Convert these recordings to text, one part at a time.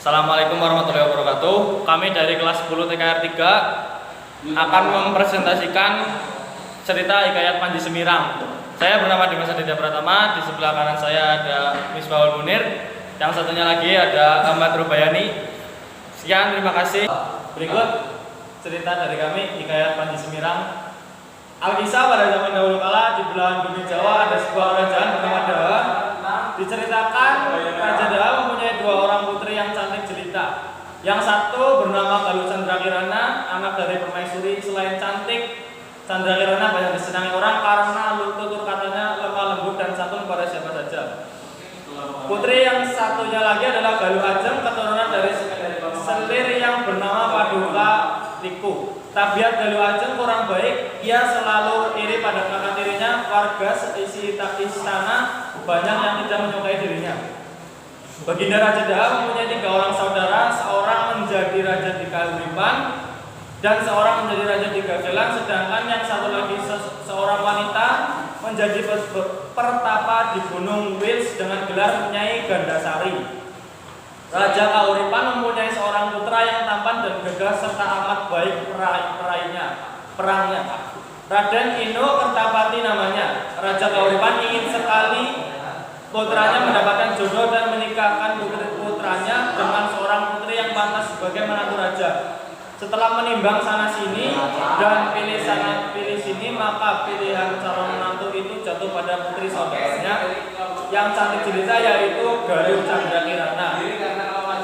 Assalamualaikum warahmatullahi wabarakatuh. Kami dari kelas 10 TKR 3 akan mempresentasikan cerita Hikayat Panji Semirang. Saya bernama Dimas Aditya Pratama. Di sebelah kanan saya ada Misbahul Munir. Yang satunya lagi ada Ahmad Rubayani. Sekian, terima kasih. Berikut cerita dari kami Hikayat Panji Semirang. Alkisah pada zaman dahulu kala di belahan bumi Jawa ada sebuah kerajaan bernama Daha. Diceritakan Raja Daha mempunyai dua orang putri yang cantik jelita. Yang satu bernama Galuh Candrakirana, anak dari permaisuri. Selain cantik, Candrakirana banyak disenangi orang karena tutur katanya lemah lembut dan santun pada siapa saja. Putri yang satunya lagi adalah Galuh Ajeng, keturunan dari selir yang bernama Paduka Liku. Tabiat Galuh Ajeng kurang baik, ia selalu iri pada kakak tirinya. Warga seisi istana banyak yang tidak menyukai dirinya. Baginda Raja Daha mempunyai 3 orang saudara, seorang menjadi raja di Kahuripan dan seorang menjadi raja di Gagelang, sedangkan yang satu lagi seorang wanita menjadi pertapa di Gunung Wils dengan gelar Nyai Gandasari. Raja Kahuripan mempunyai seorang putra yang tampan dan gagah serta amat baik perangnya. Raden Ino Kertapati namanya. Raja Kahuripan ingin sekali putranya mendapatkan jodoh dan menikahkan putranya dengan seorang putri yang pantas sebagai menantu raja. Setelah menimbang sana sini dan pilih sana pilih sini, maka pilihan calon menantu itu jatuh pada putri saudaranya yang cantik jelita, yaitu Galuh Candrakirana.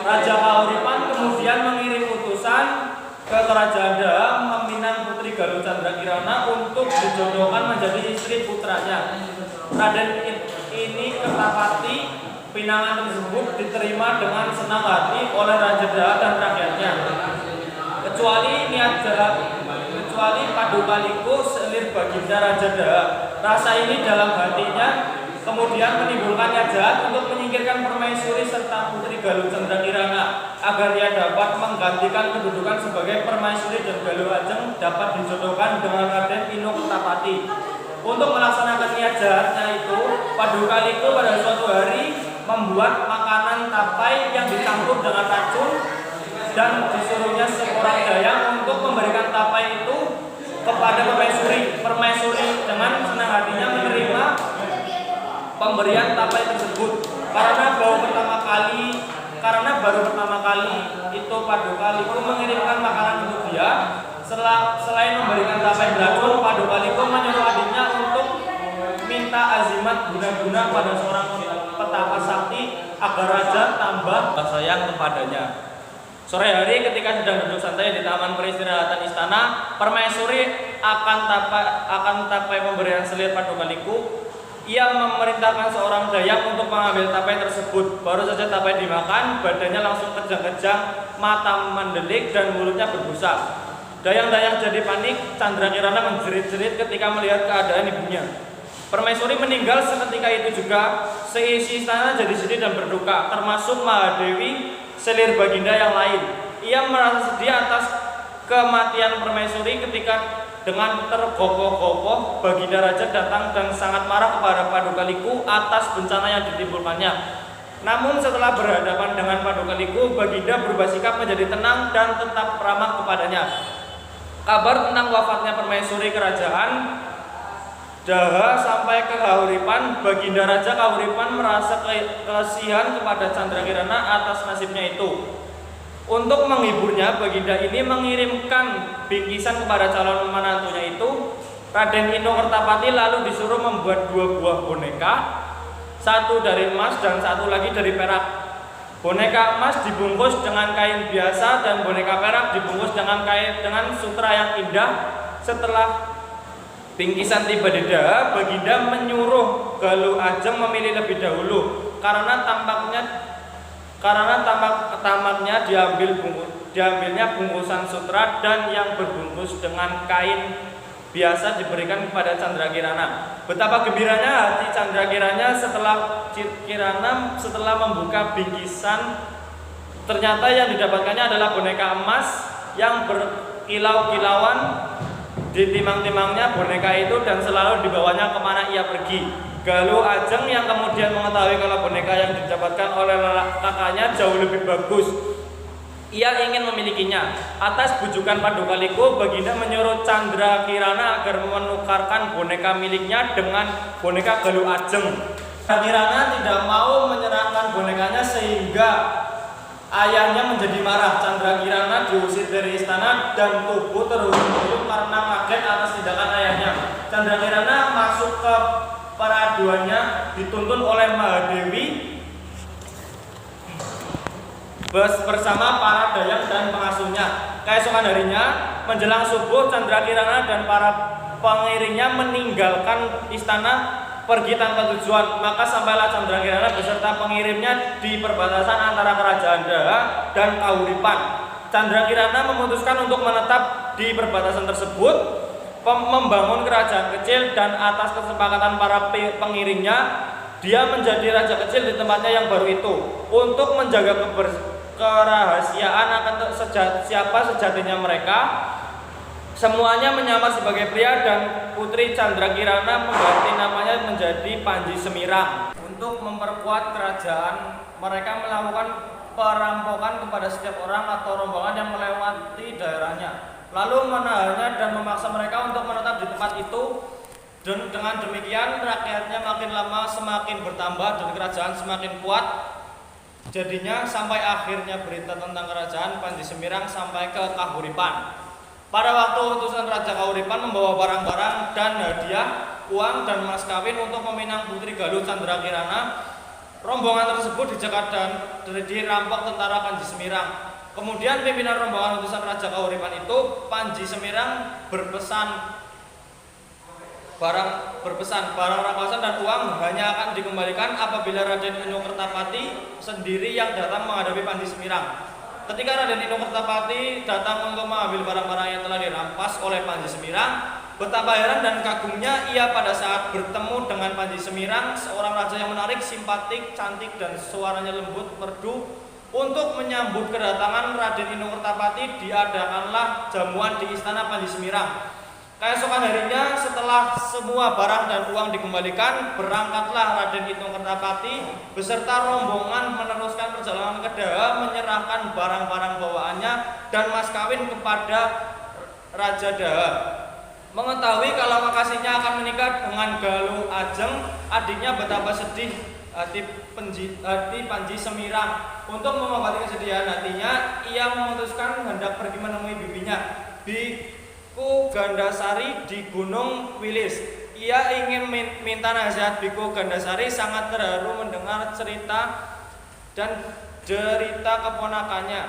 Raja Kahuripan kemudian mengirim utusan ke kerajaan Daha meminang putri Galuh Candrakirana untuk dijodohkan menjadi istri putranya. Raden ini Kertapati, pinangan tersebut diterima dengan senang hati oleh Raja Daha dan rakyatnya. Kecuali Paduka Liku, selir baginda Raja Daha. Rasa ini dalam hatinya kemudian menimbulkannya jahat untuk menyingkirkan permaisuri serta putri Galuh Candrakirana agar ia dapat menggantikan kedudukan sebagai permaisuri dan Galuh Ajeng dapat dijodohkan dengan Raden Ino Kertapati. Untuk melaksanakan niat jahatnya itu, Paduka Liku pada suatu hari membuat makanan tapai yang dicampur dengan racun dan disuruhnya seorang dayang untuk memberikan tapai itu kepada permaisuri. Permaisuri dengan senang hatinya menerima pemberian tapai tersebut karena baru pertama kali itu Paduka Liku mengirimkan makanan untuk dia. Selain memberikan tapai beracun, Paduka Liku menyuruh adiknya untuk minta azimat guna-guna pada seorang petapa sakti agar raja tambah sayang kepadanya. Sore hari ketika sedang duduk santai di taman peristirahatan istana, permaisuri akan tapai pemberian selir Paduka Liku. Ia memerintahkan seorang dayang untuk mengambil tapai tersebut. Baru saja tapai dimakan, badannya langsung kejang-kejang, mata mendelik dan mulutnya berbusa. Dayang-dayang jadi panik. Candrakirana menjerit-jerit ketika melihat keadaan ibunya. Permaisuri meninggal seketika itu juga. Seisi istana jadi sedih dan berduka, termasuk Mahadewi, selir baginda yang lain. Ia merasa sedih atas kematian permaisuri ketika dengan tergopoh-gopoh baginda raja datang dan sangat marah kepada Paduka Liku atas bencana yang ditimbulkannya. Namun setelah berhadapan dengan Paduka Liku, baginda berubah sikap menjadi tenang dan tetap ramah kepadanya. Kabar tentang wafatnya permaisuri kerajaan Daha sampai ke Kahuripan. Baginda Raja Kahuripan merasa kasihan kepada Candrakirana atas nasibnya itu. Untuk menghiburnya, baginda ini mengirimkan bingkisan kepada calon menantunya itu. Raden Ino Kertapati lalu disuruh membuat 2 buah boneka, satu dari emas dan satu lagi dari perak. Boneka emas dibungkus dengan kain biasa dan boneka perak dibungkus dengan sutra yang indah. Setelah bingkisan tiba di Daha, baginda menyuruh Galuh Ajeng memilih lebih dahulu karena tamaknya diambilnya bungkusan sutra dan yang berbungkus dengan kain biasa diberikan kepada Candrakirana. Betapa gembiranya hati Candrakirana setelah membuka bingkisan. Ternyata yang didapatkannya adalah boneka emas yang berkilau-kilauan di timang-timangnya boneka itu dan selalu dibawanya kemana ia pergi. Galuh Ajeng yang kemudian mengetahui kalau boneka yang didapatkan oleh kakaknya jauh lebih bagus, ia ingin memilikinya. Atas bujukan Paduka Liku, Baginda menyuruh Candra Kirana agar menukarkan boneka miliknya dengan boneka Galuh Ajeng. Candra Kirana tidak mau menyerahkan bonekanya sehingga ayahnya menjadi marah. Candra Kirana diusir dari istana dan tubuh terhuyung-huyung karena kaget atas tindakan ayahnya. Candra Kirana masuk ke peraduannya, dituntun oleh Mahadewi bersama para dayang dan pengasuhnya. Keesokan harinya menjelang subuh, Candra Kirana dan para pengiringnya meninggalkan istana pergi tanpa tujuan. Maka sampailah Candra Kirana beserta pengirimnya di perbatasan antara kerajaan Daha dan Kahuripan. Candra Kirana memutuskan untuk menetap di perbatasan tersebut, membangun kerajaan kecil, dan atas kesepakatan para pengiringnya, dia menjadi raja kecil di tempatnya yang baru itu. Untuk menjaga kerahasiaan akan siapa sejatinya mereka, semuanya menyamar sebagai pria, dan putri Candra Kirana mengganti namanya menjadi Panji Semirang. Untuk memperkuat kerajaan, mereka melakukan perampokan kepada setiap orang atau rombongan yang melewati daerahnya, lalu menahannya dan memaksa mereka untuk menetap di tempat itu. Dan dengan demikian rakyatnya makin lama semakin bertambah dan kerajaan semakin kuat. Jadinya sampai akhirnya berita tentang kerajaan Panji Semirang sampai ke Kahuripan. Pada waktu utusan Raja Kahuripan membawa barang-barang dan hadiah, uang dan mas kawin untuk meminang putri Galuh Candra Kirana, rombongan tersebut dicegat dan dirampok tentara Panji Semirang. Kemudian pimpinan rombongan utusan Raja Kahuripan itu, Panji Semirang, berpesan barang rampasan dan uang hanya akan dikembalikan apabila Raden Inokertapati sendiri yang datang menghadapi Panji Semirang. Ketika Raden Inokertapati datang untuk mengambil barang-barang yang telah dirampas oleh Panji Semirang, betapa heran dan kagumnya ia pada saat bertemu dengan Panji Semirang, seorang raja yang menarik, simpatik, cantik, dan suaranya lembut merdu. Untuk menyambut kedatangan Raden Inokertapati, diadakanlah jamuan di istana Panji Semirang. Keesokan harinya, setelah semua barang dan uang dikembalikan, berangkatlah Raden Inokertapati beserta rombongan meneruskan perjalanan ke Daha, menyerahkan barang-barang bawaannya dan mas kawin kepada Raja Daha. Mengetahui kalau kekasihnya akan menikah dengan Galuh Ajeng, adiknya betapa sedih hati Panji Semirang. Untuk mengobati kesedihan hatinya, ia memutuskan hendak pergi menemui bibinya, Biku Gandasari, di Gunung Wilis. Ia ingin minta nasihat Biku Gandasari, sangat terharu mendengar cerita dan derita keponakannya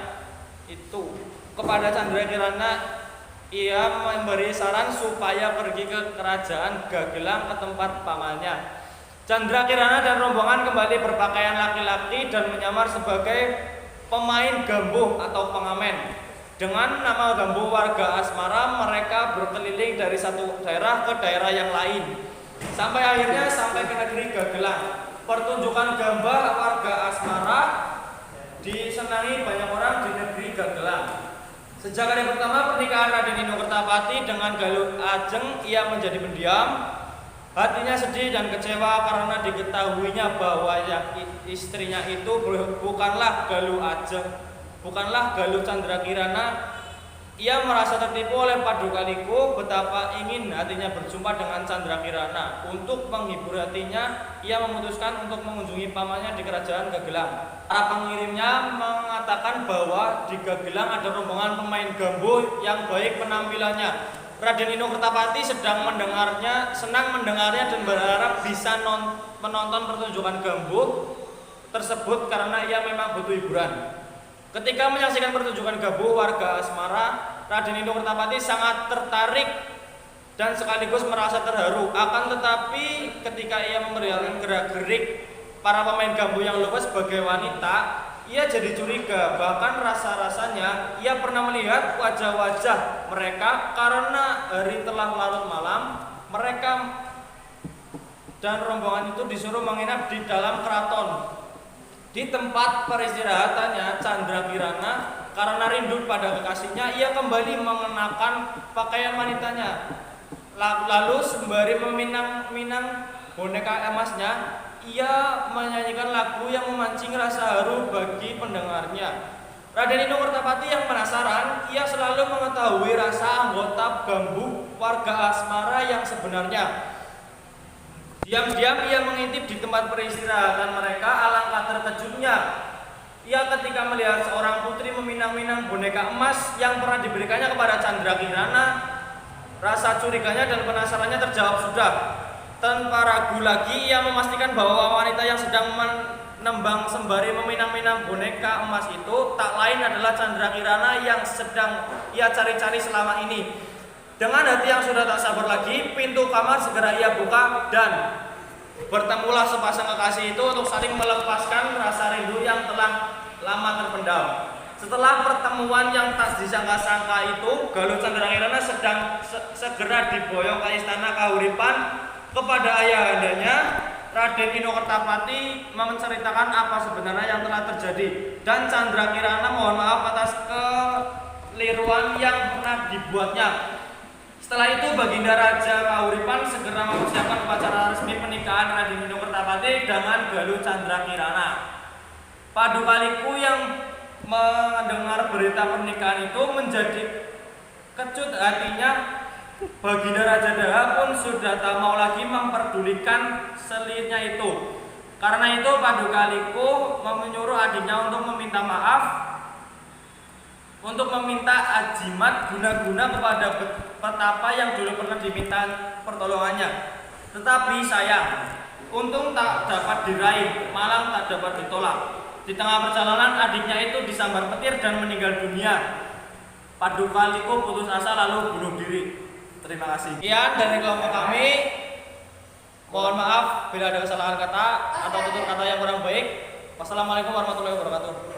itu. Kepada Candra Kirana, ia memberi saran supaya pergi ke kerajaan Gagelang ke tempat pamannya. Candra Kirana dan rombongan kembali berpakaian laki-laki dan menyamar sebagai pemain gambuh atau pengamen. Dengan nama gambuh warga asmara, mereka berkeliling dari satu daerah ke daerah yang lain, sampai akhirnya sampai ke negeri Gagelang. Pertunjukan gambah warga asmara disenangi banyak orang di negeri Gagelang. Sejak hari pertama pernikahan Raden Inokertapati dengan Galuh Ajeng, ia menjadi pendiam. Hatinya sedih dan kecewa karena diketahuinya bahwa yang istrinya itu bukanlah Galuh Ajeng, bukanlah Galuh Candra Kirana. Ia merasa tertipu oleh Paduka Liku, betapa ingin hatinya berjumpa dengan Candra Kirana. Untuk menghibur hatinya, ia memutuskan untuk mengunjungi pamannya di kerajaan Gagelang. Para pengirimnya mengatakan bahwa di Gagelang ada rombongan pemain gambuh yang baik penampilannya. Raden Inokertapati senang mendengarnya dan berharap bisa menonton pertunjukan gambuh tersebut karena ia memang butuh hiburan. Ketika menyaksikan pertunjukan gambuh warga asmara, Raden Inokertapati sangat tertarik dan sekaligus merasa terharu. Akan tetapi ketika ia memperlihatkan gerak-gerik para pemain gambuh yang lupa sebagai wanita, ia jadi curiga. Bahkan rasa-rasanya ia pernah melihat wajah-wajah mereka karena hari telah larut malam. Mereka dan rombongan itu disuruh menginap di dalam keraton. Di tempat peristirahatannya Candra Kirana, karena rindu pada kekasihnya, ia kembali mengenakan pakaian wanitanya. Lalu sembari meminang boneka emasnya, ia menyanyikan lagu yang memancing rasa haru bagi pendengarnya. Raden Ino Kertapati yang penasaran, ia selalu mengetahui rasa anggota Gambuk warga Asmara yang sebenarnya. Diam-diam ia mengintip di tempat peristirahatan mereka. Alangkah terkejutnya ia ketika melihat seorang putri meminang-minang boneka emas yang pernah diberikannya kepada Chandra Kirana. Rasa curiganya dan penasarannya terjawab sudah. Tanpa ragu lagi ia memastikan bahwa wanita yang sedang menembang sembari meminang-minang boneka emas itu tak lain adalah Chandra Kirana yang sedang ia cari-cari selama ini. Dengan hati yang sudah tak sabar lagi, pintu kamar segera ia buka dan bertemulah sepasang kekasih itu untuk saling melepaskan rasa rindu yang telah lama terpendam. Setelah pertemuan yang tak disangka-sangka itu, Galuh Chandra Kirana segera diboyong ke istana Kahuripan kepada ayahandanya. Raden Ino Kertapati menceritakan apa sebenarnya yang telah terjadi dan Chandra Kirana mohon maaf atas keliruan yang pernah dibuatnya. Setelah itu Baginda Raja Kahuripan segera mempersiapkan upacara resmi pernikahan Raden Ino Kertapati dengan Galuh Chandra Kirana. Paduka Liku yang mendengar berita pernikahan itu menjadi kecut hatinya. Baginda Raja Daha pun sudah tak mau lagi memperdulikan selirnya itu. Karena itu Paduka Liku menyuruh adiknya untuk meminta maaf, untuk meminta ajimat guna-guna kepada petapa yang dulu pernah diminta pertolongannya. Tetapi sayang, untung tak dapat diraih, malah tak dapat ditolak. Di tengah perjalanan adiknya itu disambar petir dan meninggal dunia. Paduka Liku putus asa lalu bunuh diri. Terima kasih. Sekian dari kelompok kami. Mohon maaf bila ada kesalahan kata atau tutur kata yang kurang baik. Wassalamualaikum warahmatullahi wabarakatuh.